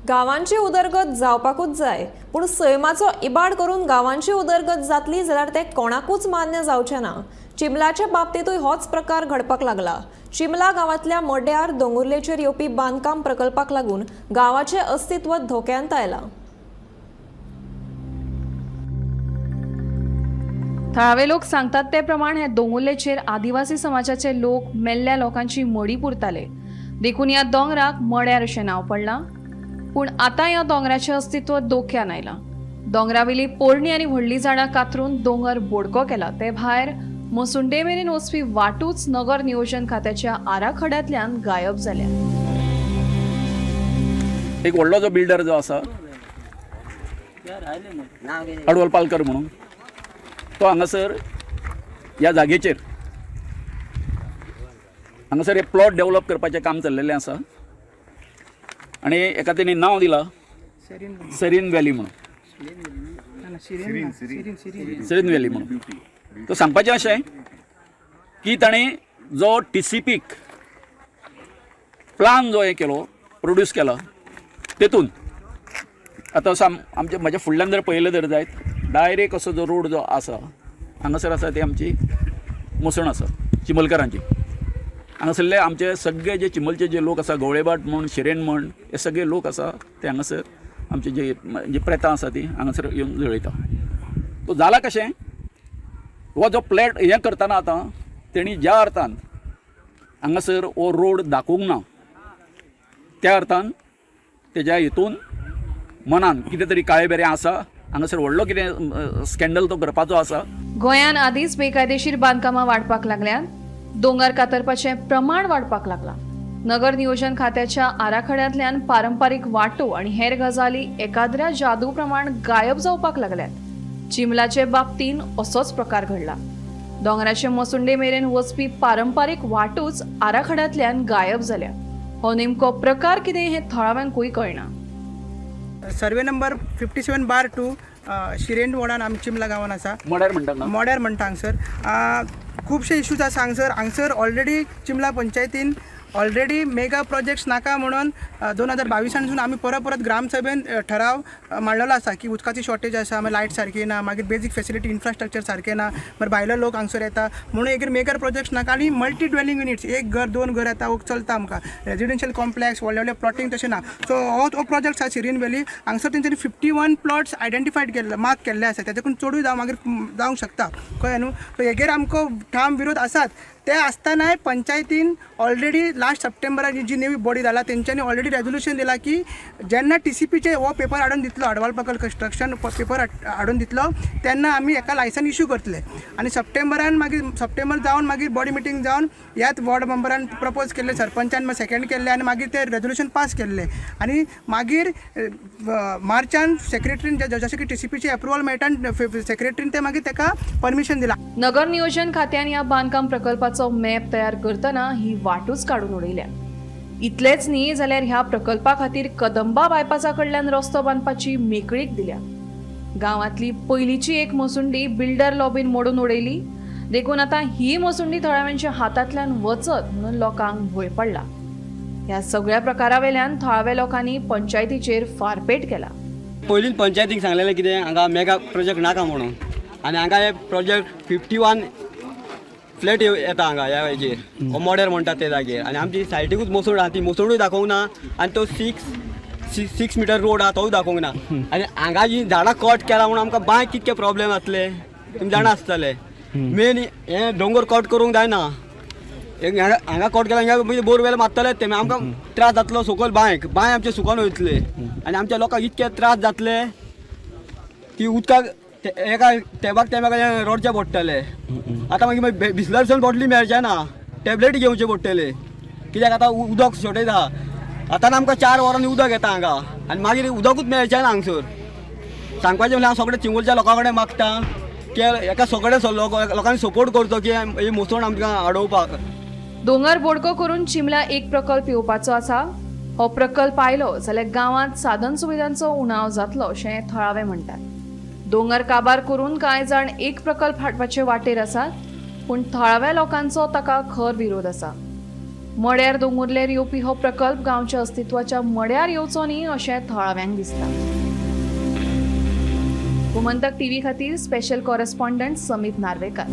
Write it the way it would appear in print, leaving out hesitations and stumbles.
गावांची उदरगत जावपाकूच जाय, पूण सैमाचो इबाड करून गावांची उदरगत जातली जाल्यार ते कोणाकूच मान्य जावचें ना। चिंबलाच्या बाबतीतूय होच प्रकार घडपाक लागला। चिंबला गावांतल्या मड्यार दोंगुर्लेचेर येवपी बांदकाम प्रकल्पाक लागून गावाचें अस्तित्व धोक्यांत आयलां। थळावे लोक सांगतात ते प्रमाण हे दोंगुर्लेचेर आदिवासी समाजाचे लोक मेल्ल्या लोकांची मडी पुरताले, देखून ह्या दोंगराक मड्यार अशें नांव पडलां। पूण आतां ह्या दोंगराचें अस्तित्व धोक्यान आयलां। दोंगरावेली पोरणी आनी व्हडली झाडां कातरून दोंगर बोडको केला। ते भायर मसुंडे मेरेन वचपी वाटूच नगर नियोजन खात्याच्या आराखड्यांतल्यान गायब जाल्या। एक व्हडलो जो बिल्डर जो आसा अडवल पालकर म्हणून, तो हांगासर ह्या जागेचेर हांगासर एक प्लॉट डेव्हलप करपाचें काम चल्लेलें आसा आनी एका तेणी नांव दिलां सेरीन व्हॅली म्हणून। सेरीन व्हॅली म्हणून तो सांगपाचें अशें की ताणें जो TCPक प्लान जो केलो प्रोड्यूस केला तेतून आतां असो आमच्या म्हज्या फुडल्यान जर पळयलें जर जायत डायरेक्ट असो जो रोड जो आसा हांगासर आसा ती आमची मसण आसा चिंबलकारांची। हांगासरले आमचे सगळे जे चिंबलचे जे लोक आसा गवळेबाट म्हण शिरेन म्हण हे सगळे लोक आसा ते हांगासर आमचे जे प्रेतां आसा ती हांगासर येवन जळयता। तो जाला कशें, हो जो प्लॅट हें करतना आतां तेणी ज्या अर्थान हांगासर हो रोड दाखोवंक ना त्या अर्थान तेज्या हितून मनान कितें तरी काळें बेरें आसा, हांगासर व्हडलो कितें स्कॅन्डल तो करपाचो आसा। गोंयान आदींच बेकायदेशीर बांदकामां वाडपाक लागल्यान दोंगर कातरपाचें प्रमाण वाडपाक लागलां। नगर नियोजन खात्याच्या आराखड्यांतल्यान पारंपारीक वाटो आनी हेर गजाली एकाद्र्या जादू प्रमाण गायब जावपाक लागल्यात। चिंबलाचे बाबतीन असोच प्रकार घडला। दोंगराचे मसुंडे मेरेन वचपी पारंपारीक वाटूच आराखड्यांतल्यान गायब जाल्या। हो नेमको प्रकार कितें हें थळाव्यांकूय कळना। सर्वे नंबर 57/2 शिरेन वॉर्डान आमी चिंबला गांवान आसा। मड्यार म्हणटा हांगसर खुबशे इश्यूज आसा। हांगसर ऑलरेडी चिंबला पंचायतीन ऑलरेडी मेगा प्रोजेक्ट्स नाका म्हणून 2022 आमी परत ग्रामसभेन ठराव मांडलेलो आसा की उदकाची शॉर्टेज आसा, मागीर लायट सारकी ना, मागीर बेजीक फेसिलिटी इन्फ्रास्ट्रक्चर सारकें ना, मागीर भायलो लोक हांगसर येता म्हणून एक मेगा प्रोजेक्ट्स नाका आनी मल्टी ड्वेलिंग युनिट्स एक घर 2 घर येता चलता आमकां। रेजिडेन्शियल कॉम्प्लेक्स व्हडले प्लॉटिंग तशें ना। सो हो प्रोजेक्ट आसा सिरीन व्हॅली। हांगसर तेंच्यांनी 51 प्लॉट्स आयडेंटिफायड केल्ले मार्क केल्ले आसा, तेच्याकून चडूय मागीर जावंक शकता कळ्ळें न्हू। सो हेजेर आमकां ठाम विरोध आसात। ते आसतनाय पंचायतीन ऑलरेडी लास्ट सप्टेंबराक जी नवी बॉडी जाला तेंच्यांनी ऑलरेडी रेजोल्युशन दिला की जेन्ना TCPचे हो पेपर हाडून दितलो अडवाल प्रकल्प कंस्ट्रक्शन पेपर हाडून दितलो तेन्ना आमी एका लायसन इश्यू करतले आनी सप्टेंबर जावन मागीर बॉडी मिटींग जावन ह्याच वॉर्ड मेंबरान प्रपोज केल्ले, सरपंचान सेकेंड केल्ले आनी मागीर ते रेजोल्युशन पास केल्ले आनी मागीर मार्चान सेक्रेटरीन जशें की TCPची अप्रुवल मेळटा सेक्रेटरीन ते मागीर ताका परमिशन दिला। नगर नियोजन खात्यान ह्या बांदकाम प्रकल्पाचो मॅप तयार करतना ही वाटूच काडून उडयल्या। इतलेच न्ही जाल्यार ह्या प्रकल्पा खातीर कदंबा बायपासा कडल्यान रस्तो बांदपाची मेकळीक दिल्या। गांवांतली पयलींची एक मसुंडी बिल्डर लॉबीन मोडून उडयली, देखून आतां ही मसुंडी थळाव्यांच्या हातांतल्यान वचत म्हणून लोकांक भंय पडला। ह्या सगळ्या प्रकारावेल्यान थळाव्या लोकांनी पंचायतीचेर फारपेट केला। पयलीं पंचायतीक सांगलेलें कितें हांगा मेगा प्रोजेक्ट नाका म्हणून आनी हांगा हे प्रोजेक्ट 51 फ्लॅट येता हांगा ह्या हेजेर मॉडेर म्हणटात ते जागेर आनी आमची सायडीकूच मसोड आहा ती मसोडूय दाखोवंक ना आनी तो 6 मिटर रोड आहा तोय दाखोवंक ना आनी हांगा जी झाडां कट केला म्हणून आमकां बाय कितके प्रॉब्लेम जातले तुमी जाणा आसतले। मेन हे दोंगर कट करूंक जायना, हांगा कट केला हिंगा बोरवेल मारतले ते आमकां त्रास जातलो सकयल बाय आमचे सुकून वयतले आनी आमच्या लोकांक इतके त्रास जातले की उदकाक एका टेबाक रडचे पडटले। आतां मागीर बिस्लरीसन बॉटली मेळचे ना, टॅबलेटी घेवचे पडटले कित्याक आतां उदक शॉर्टेज आहा। आतां आमकां 4 वरांनी उदक येता हांगा आनी मागीर उदकूच मेळचें ना हांगसर। सांगपाचें म्हणल्यार हांव सगळे चिंबलच्या लोकां कडेन मागता की एका सगळे लोकांनी सपोर्ट करचो की ही मोसोड आमकां अडोवपाक। दोंगर बोडको करून चिंबला एक प्रकल्प येवपाचो आसा। हो प्रकल्प आयलो जाल्यार गांवांत साधन सुविधांचो उणाव जातलो अशें थळावे म्हणटात। दोंगर काबार करून कांय जाण एक प्रकल्प हाडपाचे वाटेर आसात, पूण थळाव्या लोकांचो ताका खर विरोध आसा। मड्यार दोंगुरलेर येवपी हो प्रकल्प गांवच्या अस्तित्वाच्या मड्यार येवचो न्ही अशें थळाव्यांक दिसता. गोमंतक टीव्ही खातीर स्पेशल कॉरेस्पॉन्डंट समीत नार्वेकर.